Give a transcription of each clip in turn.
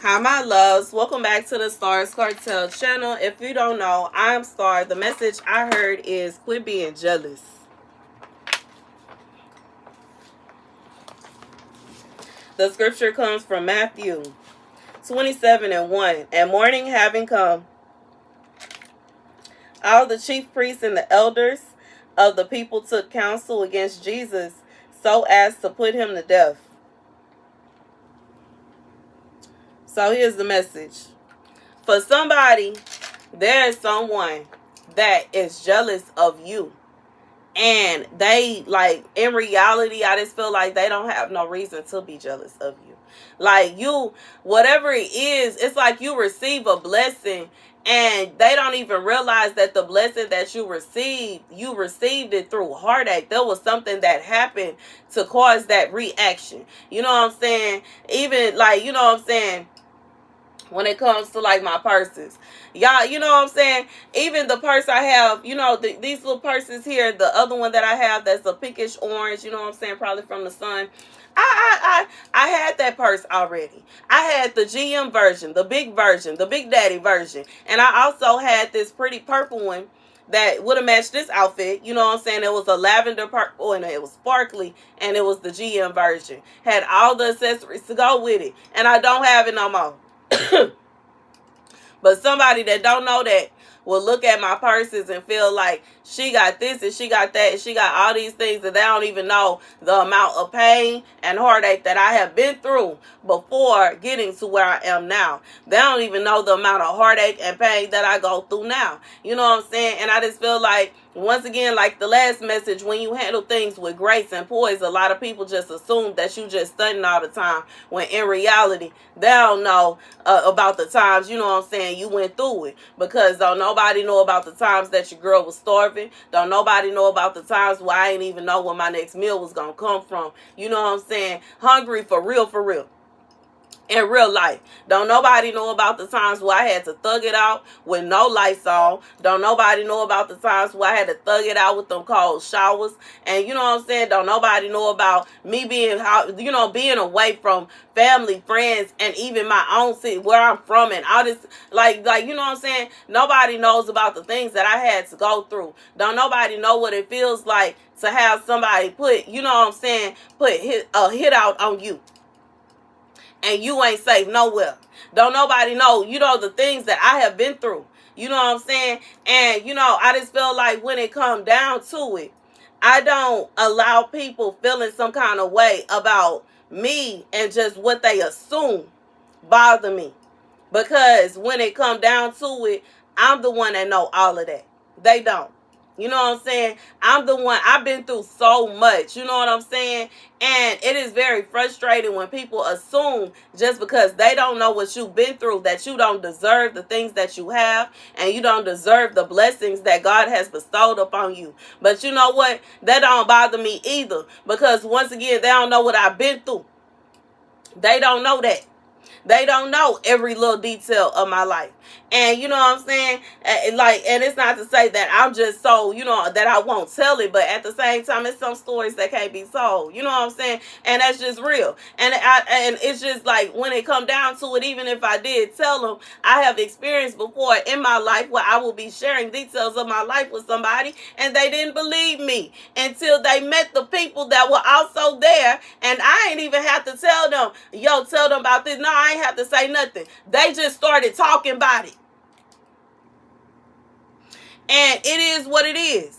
Hi, my loves. Welcome back to the Starscartel channel. If you don't know, I'm Star. The message I heard is quit being jealous. The scripture comes from Matthew 27:1. And morning having come, all the chief priests and the elders of the people took counsel against Jesus so as to put him to death. So here's the message. For somebody, there is someone that is jealous of you. And they, like, in reality, I just feel like they don't have no reason to be jealous of you. Like, you, whatever it is, it's like you receive a blessing and they don't even realize that the blessing that you received it through heartache. There was something that happened to cause that reaction. You know what I'm saying? Even, like, you know what I'm saying? When it comes to, like, my purses, y'all, you know what I'm saying? Even the purse I have, you know, these little purses here, the other one that I have that's a pinkish orange, you know what I'm saying, probably from the sun. I had that purse already. I had the GM version, the big Big Daddy version, and I also had this pretty purple one that would have matched this outfit. You know what I'm saying? It was a lavender purple and it was sparkly, and it was the GM version. Had all the accessories to go with it, and I don't have it no more. But somebody that don't know that will look at my purses and feel like she got this and she got that and she got all these things, and they don't even know the amount of pain and heartache that I have been through before getting to where I am now. They don't even know the amount of heartache and pain that I go through now. You know what I'm saying? And I just feel like, once again, like the last message, when you handle things with grace and poise, a lot of people just assume that you just stunting all the time, when in reality, they don't know about the times, you know what I'm saying, you went through it. Because don't nobody know about the times that your girl was starving. Don't nobody know about the times where I ain't even know where my next meal was going to come from. You know what I'm saying? Hungry for real, for real. In real life. Don't nobody know about the times where I had to thug it out with no lights on. Don't nobody know about the times where I had to thug it out with them cold showers. And you know what I'm saying? Don't nobody know about me being, you know, being away from family, friends, and even my own city, where I'm from, and all this, like, you know what I'm saying? Nobody knows about the things that I had to go through. Don't nobody know what it feels like to have somebody put, you know what I'm saying, put a hit out on you, and you ain't safe nowhere. Don't nobody know, you know, the things that I have been through. You know what I'm saying? And, you know, I just feel like when it comes down to it, I don't allow people feeling some kind of way about me and just what they assume bother me. Because when it comes down to it, I'm the one that know all of that. They don't. You know what I'm saying? I'm the one. I've been through so much. You know what I'm saying? And it is very frustrating when people assume just because they don't know what you've been through that you don't deserve the things that you have, and you don't deserve the blessings that God has bestowed upon you. But you know what? That don't bother me either, because once again, they don't know what I've been through. They don't know that. They don't know every little detail of my life. And you know what I'm saying? And it's not to say that I'm just so, you know, that I won't tell it, but at the same time, it's some stories that can't be sold. You know what I'm saying? And that's just real. And it's just like, when it come down to it, even if I did tell them, I have experienced before in my life where I will be sharing details of my life with somebody, and they didn't believe me until they met the people that were also there. And I ain't even have to tell them, yo, tell them about this. No, I ain't have to say nothing. They just started talking about it. And it is what it is.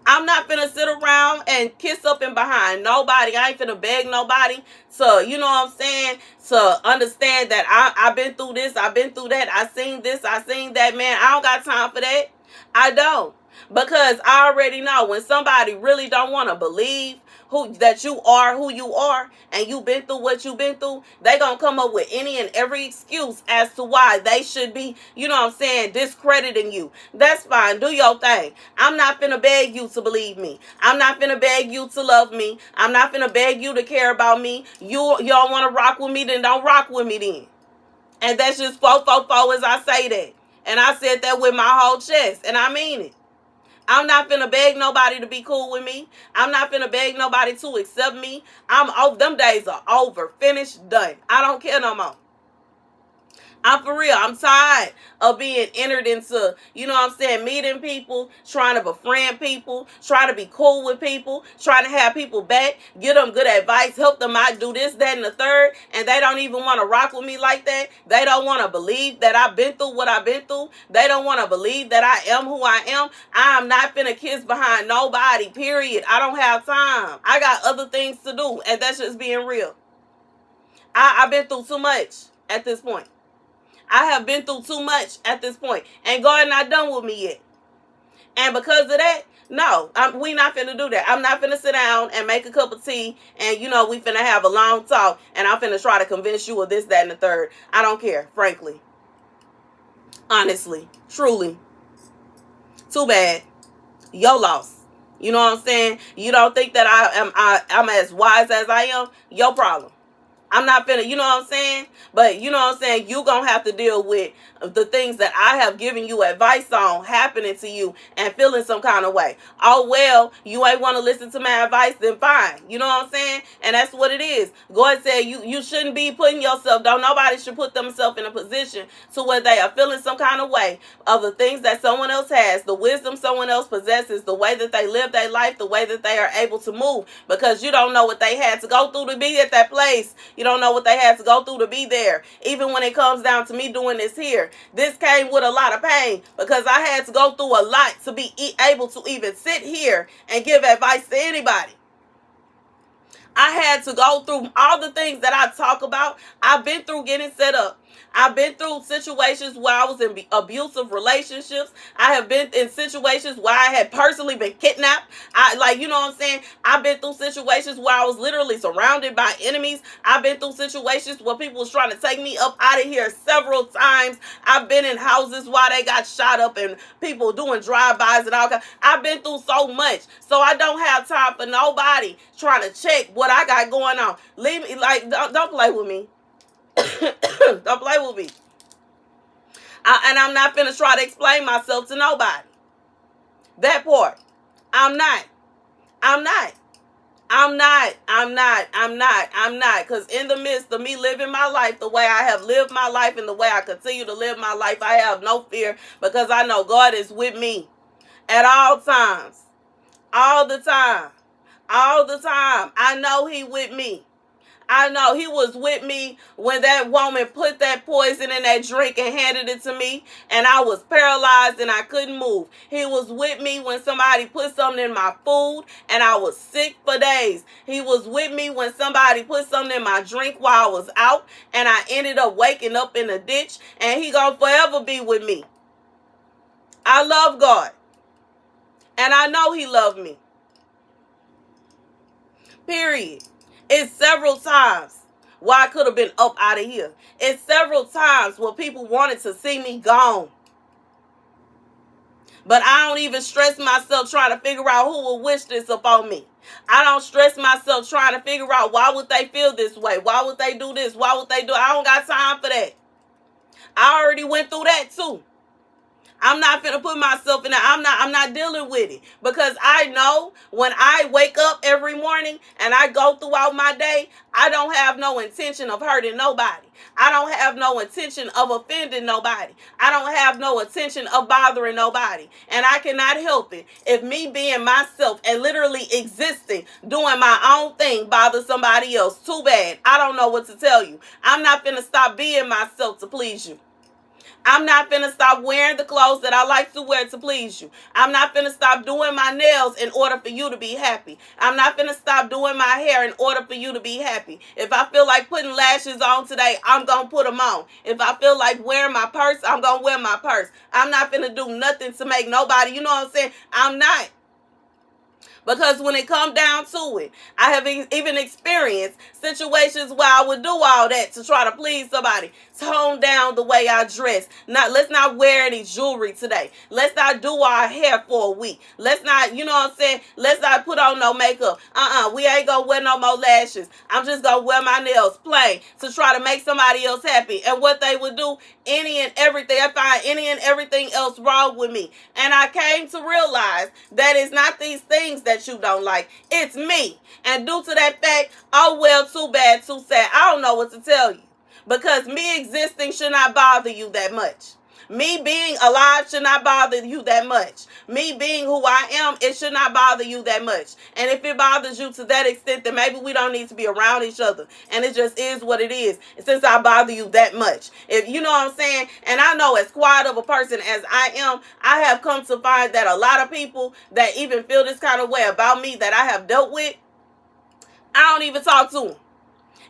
I'm not finna sit around and kiss up and behind nobody. I ain't finna beg nobody to, you know what I'm saying, to understand that I've been through this, I've been through that, I seen this, I seen that. Man, I don't got time for that. I don't. Because I already know when somebody really don't want to believe that you are who you are, and you've been through what you've been through, they gonna come up with any and every excuse as to why they should be, you know what I'm saying, discrediting you. That's fine. Do your thing. I'm not finna beg you to believe me. I'm not finna beg you to love me. I'm not finna beg you to care about me. You don't want to rock with me, then don't rock with me then. And that's just fo as I say that. And I said that with my whole chest, and I mean it. I'm not finna beg nobody to be cool with me. I'm not finna beg nobody to accept me. I'm over. Them days are over. Finished. Done. I don't care no more. I'm for real. I'm tired of being entered into, you know what I'm saying, meeting people, trying to befriend people, trying to be cool with people, trying to have people back, give them good advice, help them out, do this, that, and the third, and they don't even want to rock with me like that. They don't want to believe that I've been through what I've been through. They don't want to believe that I am who I am. I'm not finna kiss behind nobody, period. I don't have time. I got other things to do, and that's just being real. I've been through too much at this point. I have been through too much at this point. And God not done with me yet. And because of that, no, we not finna do that. I'm not finna sit down and make a cup of tea and, we finna have a long talk and I'm finna try to convince you of this, that, and the third. I don't care, frankly. Honestly. Truly. Too bad. Your loss. You know what I'm saying? You don't think that I'm as wise as I am? Your problem. I'm not finna, you know what I'm saying? But you know what I'm saying? You gonna have to deal with the things that I have given you advice on happening to you and feeling some kind of way. Oh, well, you ain't want to listen to my advice, then fine. You know what I'm saying? And that's what it is. God said you shouldn't be putting yourself, nobody should put themselves in a position to where they are feeling some kind of way of the things that someone else has, the wisdom someone else possesses, the way that they live their life, the way that they are able to move, because you don't know what they had to go through to be at that place. You don't know what they had to go through to be there. Even when it comes down to me doing this here, this came with a lot of pain because I had to go through a lot to be able to even sit here and give advice to anybody. I had to go through all the things that I talk about. I've been through getting set up. I've been through situations where I was in abusive relationships. I have been in situations where I had personally been kidnapped. You know what I'm saying? I've been through situations where I was literally surrounded by enemies. I've been through situations where people was trying to take me up out of here several times. I've been in houses while they got shot up and people doing drive-bys and all kinds. I've been through so much. So I don't have time for nobody trying to check what I got going on. Leave me, don't play with me. Don't play with me. And I'm not finna try to explain myself to nobody. That part. I'm not. Because in the midst of me living my life the way I have lived my life and the way I continue to live my life, I have no fear because I know God is with me at all times. All the time. All the time. I know He with me. I know He was with me when that woman put that poison in that drink and handed it to me and I was paralyzed and I couldn't move. He was with me when somebody put something in my food and I was sick for days. He was with me when somebody put something in my drink while I was out and I ended up waking up in a ditch, and He gonna forever be with me. I love God and I know He loved me. Period. It's several times where I could have been up out of here. It's several times where people wanted to see me gone. But I don't even stress myself trying to figure out who would wish this upon me. I don't stress myself trying to figure out why would they feel this way? Why would they do this? Why would they do it? I don't got time for that. I already went through that too. I'm not finna put myself in that. I'm not dealing with it because I know when I wake up every morning and I go throughout my day, I don't have no intention of hurting nobody. I don't have no intention of offending nobody. I don't have no intention of bothering nobody. And I cannot help it if me being myself and literally existing, doing my own thing, bothers somebody else. Too bad. I don't know what to tell you. I'm not finna stop being myself to please you. I'm not finna stop wearing the clothes that I like to wear to please you. I'm not finna stop doing my nails in order for you to be happy. I'm not finna stop doing my hair in order for you to be happy. If I feel like putting lashes on today, I'm gonna put them on. If I feel like wearing my purse, I'm gonna wear my purse. I'm not finna do nothing to make nobody, you know what I'm saying? I'm not. Because when it comes down to it, I have even experienced situations where I would do all that to try to please somebody. Tone down the way I dress. Let's not wear any jewelry today. Let's not do our hair for a week. Let's not, you know what I'm saying? Let's not put on no makeup. We ain't gonna wear no more lashes. I'm just gonna wear my nails plain to try to make somebody else happy. And what they would do, any and everything, I find any and everything else wrong with me. And I came to realize that it's not these things that you don't like. It's me. And due to that fact, oh well, too bad, too sad. I don't know what to tell you. Because me existing should not bother you that much. Me being alive should not bother you that much. Me being who I am, it should not bother you that much. And if it bothers you to that extent, then maybe we don't need to be around each other. And it just is what it is. Since I bother you that much. If you know what I'm saying? And I know as quiet of a person as I am, I have come to find that a lot of people that even feel this kind of way about me that I have dealt with, I don't even talk to them.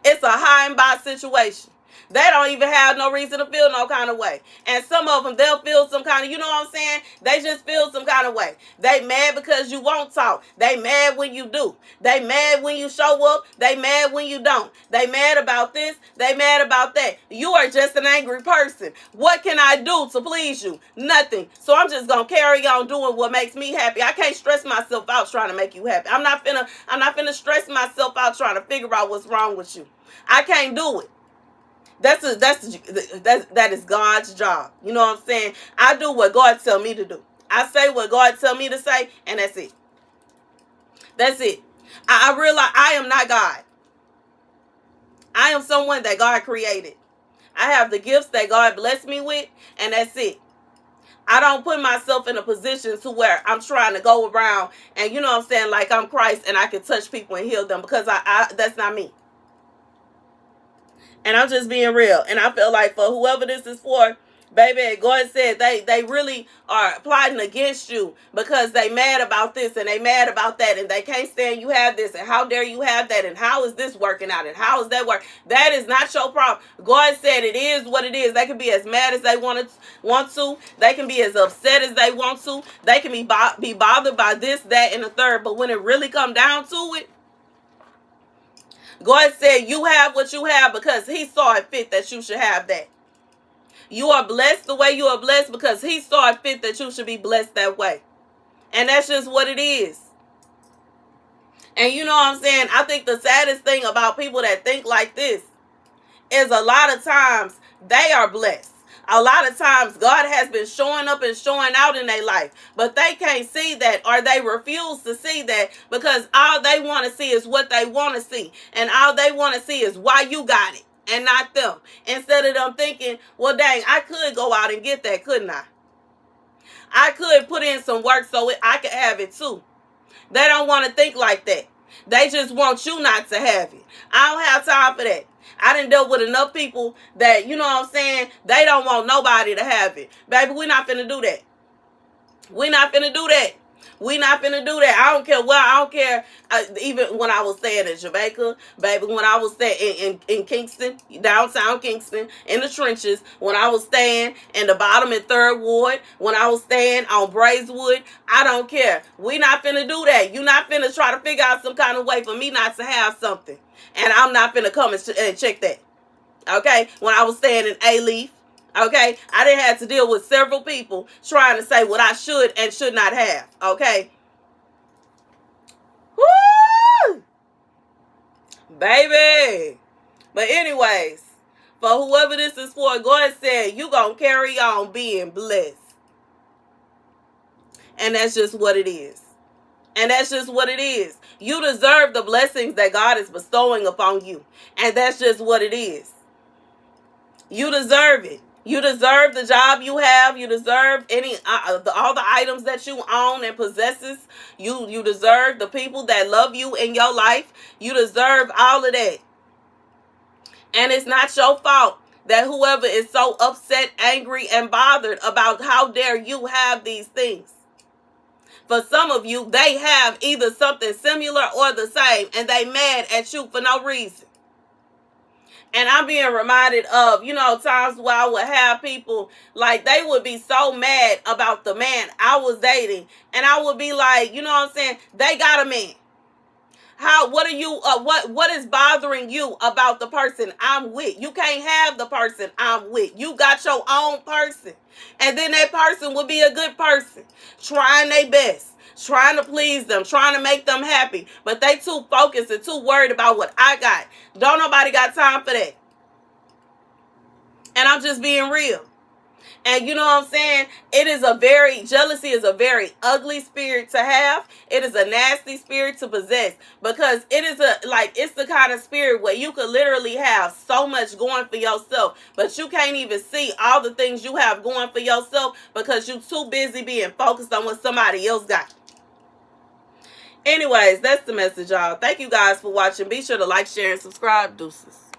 It's a high and by situation. They don't even have no reason to feel no kind of way. And some of them, they'll feel some kind of, you know what I'm saying? They just feel some kind of way. They mad because you won't talk. They mad when you do. They mad when you show up. They mad when you don't. They mad about this. They mad about that. You are just an angry person. What can I do to please you? Nothing. So I'm just going to carry on doing what makes me happy. I can't stress myself out trying to make you happy. I'm not finna stress myself out trying to figure out what's wrong with you. I can't do it. That is God's job. You know what I'm saying? I do what God tell me to do. I say what God tell me to say, and that's it. That's it. I realize I am not God. I am someone that God created. I have the gifts that God blessed me with, and that's it. I don't put myself in a position to where I'm trying to go around and, you know what I'm saying, like I'm Christ and I can touch people and heal them, because that's not me. And I'm just being real. And I feel like for whoever this is for, baby, God said they really are plotting against you because they mad about this and they mad about that and they can't stand you have this and how dare you have that and how is this working out and how is that work? That is not your problem. God said it is what it is. They can be as mad as they want to. They can be as upset as they want to. They can be bothered by this, that, and the third. But when it really come down to it, God said you have what you have because he saw it fit that you should have that. You are blessed the way you are blessed because he saw it fit that you should be blessed that way. And that's just what it is. And you know what I'm saying? I think the saddest thing about people that think like this is a lot of times they are blessed. A lot of times God has been showing up and showing out in their life, but they can't see that, or they refuse to see that because all they want to see is what they want to see. And all they want to see is why you got it and not them. Instead of them thinking, well, dang, I could go out and get that, couldn't I? I could put in some work so I could have it too. They don't want to think like that. They just want you not to have it. I don't have time for that. I done dealt with enough people that, you know what I'm saying, they don't want nobody to have it. Baby, we're not finna do that. We're not finna do that. We not finna do that. I don't care what. I don't care. Even when I was staying in Jamaica, baby, when I was staying in Kingston, downtown Kingston, in the trenches, when I was staying in the bottom and third ward, when I was staying on Braeswood, I don't care. We not finna do that. You not finna try to figure out some kind of way for me not to have something. And I'm not finna come and check that. Okay? When I was staying in A-Leaf, okay, I didn't have to deal with several people trying to say what I should and should not have. Okay, woo, baby. But anyways, for whoever this is for, God said you gonna carry on being blessed, and that's just what it is. And that's just what it is. You deserve the blessings that God is bestowing upon you, and that's just what it is. You deserve it. You deserve the job you have. You deserve all the items that you own and possesses. You deserve the people that love you in your life. You deserve all of that. And it's not your fault that whoever is so upset, angry, and bothered about how dare you have these things. For some of you, they have either something similar or the same, and they mad at you for no reason. And I'm being reminded of, times where I would have people, like, they would be so mad about the man I was dating. And I would be like, you know what I'm saying? They got a man. What is bothering you about the person I'm with? You can't have the person I'm with. You got your own person. And then that person will be a good person, trying their best, trying to please them, trying to make them happy. But they too focused and too worried about what I got. Don't nobody got time for that. And I'm just being real. And you know what I'm saying? Jealousy is a very ugly spirit to have. It is a nasty spirit to possess, because it's the kind of spirit where you could literally have so much going for yourself, but you can't even see all the things you have going for yourself because you're too busy being focused on what somebody else got. Anyways, that's the message, y'all. Thank you guys for watching. Be sure to like, share, and subscribe. Deuces.